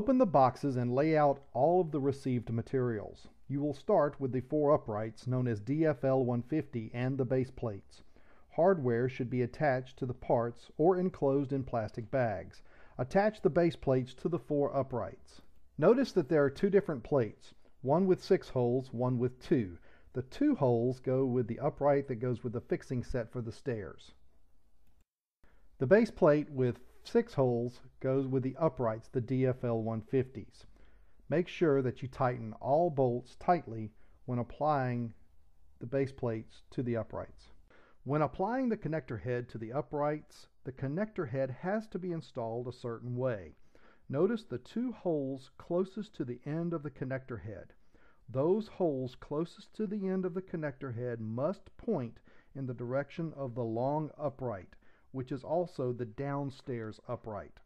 Open the boxes and lay out all of the received materials. You will start with the 4 uprights known as DFL 150 and the base plates. Hardware should be attached to the parts or enclosed in plastic bags. Attach the base plates to the 4 uprights. Notice that there are 2 different plates, one with 6 holes, one with 2. The 2 holes go with the upright that goes with the fixing set for the stairs. The base plate with 6 holes goes with the uprights, the DFL 150s. Make sure that you tighten all bolts tightly when applying the base plates to the uprights. When applying the connector head to the uprights, the connector head has to be installed a certain way. Notice the 2 holes closest to the end of the connector head. Those holes closest to the end of the connector head must point in the direction of the long upright, which is also the downstairs upright.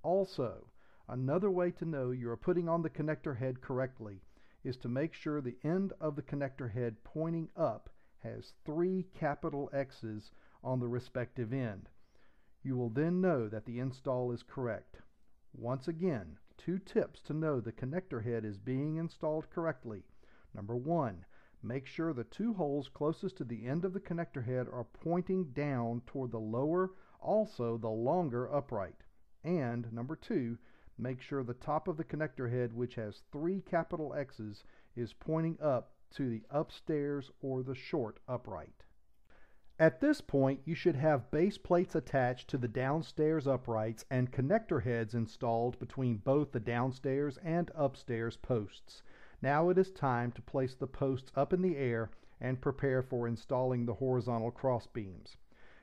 Also, another way to know you are putting on the connector head correctly is to make sure the end of the connector head pointing up has 3 capital X's on the respective end. You will then know that the install is correct. Once again, 2 tips to know the connector head is being installed correctly. Number 1, make sure the 2 holes closest to the end of the connector head are pointing down toward the lower, also the longer upright. And number 2, make sure the top of the connector head, which has 3 capital X's, is pointing up to the upstairs or the short upright. At this point, you should have base plates attached to the downstairs uprights and connector heads installed between both the downstairs and upstairs posts. Now it is time to place the posts up in the air and prepare for installing the horizontal cross beams.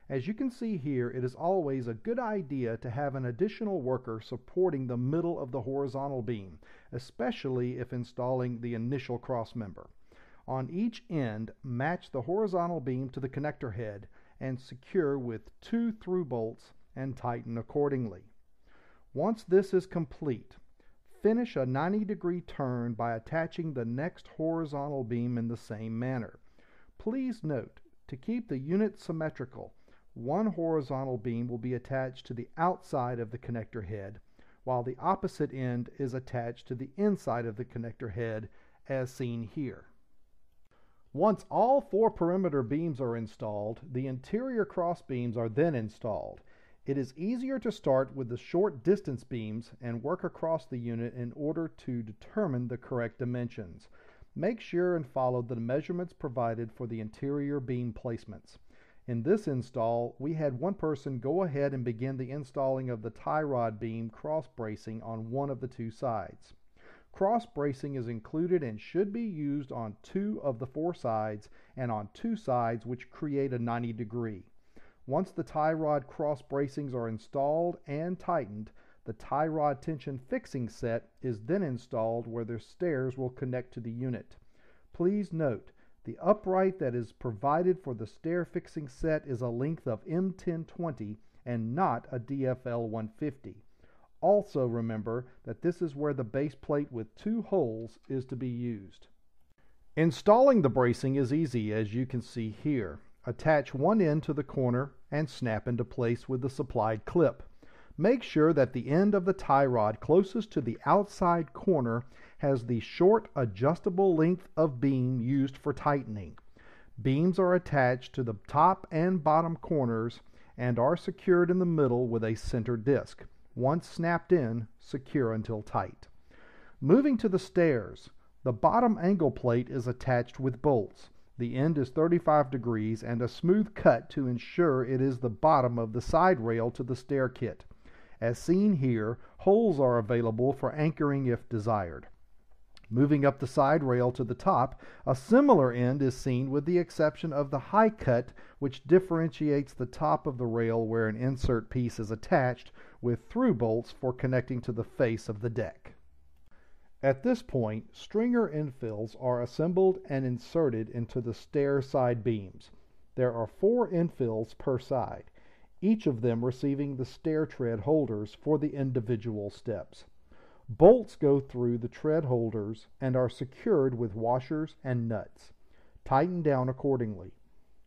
As you can see here, it is always a good idea to have an additional worker supporting the middle of the horizontal beam, especially if installing the initial cross member. On each end, match the horizontal beam to the connector head and secure with 2 through bolts and tighten accordingly. Once this is complete, finish a 90-degree turn by attaching the next horizontal beam in the same manner. Please note, to keep the unit symmetrical, one horizontal beam will be attached to the outside of the connector head, while the opposite end is attached to the inside of the connector head, as seen here. Once all 4 perimeter beams are installed, the interior cross beams are then installed. It is easier to start with the short distance beams and work across the unit in order to determine the correct dimensions. Make sure and follow the measurements provided for the interior beam placements. In this install, we had one person go ahead and begin the installing of the tie rod beam cross bracing on one of the 2 sides. Cross bracing is included and should be used on 2 of the 4 sides and on 2 sides which create a 90-degree. Once the tie rod cross bracings are installed and tightened, the tie rod tension fixing set is then installed where the stairs will connect to the unit. Please note, the upright that is provided for the stair fixing set is a length of M1020 and not a DFL 150. Also remember that this is where the base plate with 2 holes is to be used. Installing the bracing is easy, as you can see here. Attach one end to the corner and snap into place with the supplied clip. Make sure that the end of the tie rod closest to the outside corner has the short adjustable length of beam used for tightening. Beams are attached to the top and bottom corners and are secured in the middle with a center disc. Once snapped in, secure until tight. Moving to the stairs, the bottom angle plate is attached with bolts. The end is 35 degrees and a smooth cut to ensure it is the bottom of the side rail to the stair kit. As seen here, holes are available for anchoring if desired. Moving up the side rail to the top, a similar end is seen with the exception of the high cut, which differentiates the top of the rail where an insert piece is attached with through bolts for connecting to the face of the deck. At this point, stringer infills are assembled and inserted into the stair side beams. There are 4 infills per side, each of them receiving the stair tread holders for the individual steps. Bolts go through the tread holders and are secured with washers and nuts. Tighten down accordingly.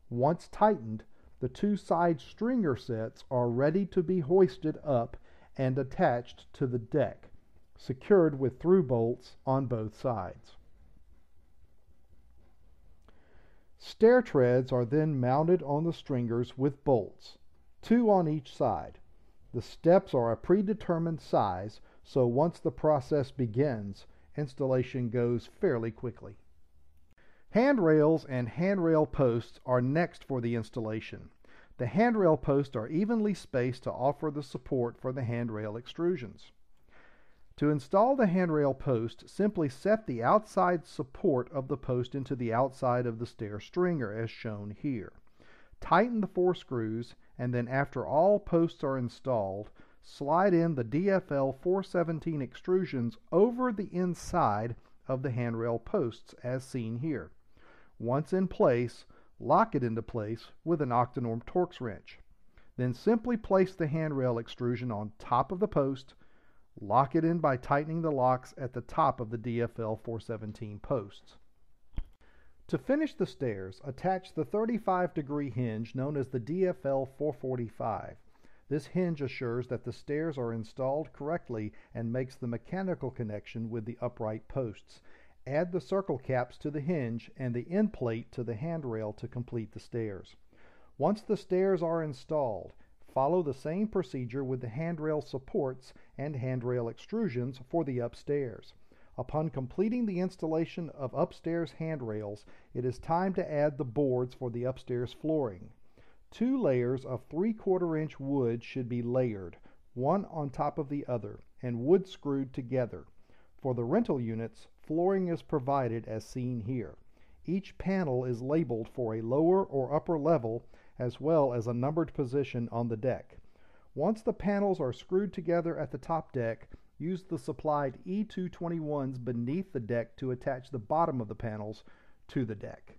Once tightened, the 2 side stringer sets are ready to be hoisted up and attached to the deck. secured with through bolts on both sides. Stair treads are then mounted on the stringers with bolts, 2 on each side. The steps are a predetermined size, so once the process begins, installation goes fairly quickly. Handrails and handrail posts are next for the installation. The handrail posts are evenly spaced to offer the support for the handrail extrusions. To install the handrail post, simply set the outside support of the post into the outside of the stair stringer as shown here. Tighten the 4 screws, and then after all posts are installed, slide in the DFL 417 extrusions over the inside of the handrail posts as seen here. Once in place, lock it into place with an Octanorm Torx wrench. Then simply place the handrail extrusion on top of the post. Lock it in by tightening the locks at the top of the DFL 417 posts. To finish the stairs, attach the 35-degree hinge known as the DFL 445. This hinge assures that the stairs are installed correctly and makes the mechanical connection with the upright posts. Add the circle caps to the hinge and the end plate to the handrail to complete the stairs. Once the stairs are installed, follow the same procedure with the handrail supports and handrail extrusions for the upstairs. Upon completing the installation of upstairs handrails, it is time to add the boards for the upstairs flooring. 2 layers of 3/4-inch wood should be layered, one on top of the other, and wood screwed together. For the rental units, flooring is provided as seen here. Each panel is labeled for a lower or upper level, as well as a numbered position on the deck. Once the panels are screwed together at the top deck, use the supplied E221s beneath the deck to attach the bottom of the panels to the deck.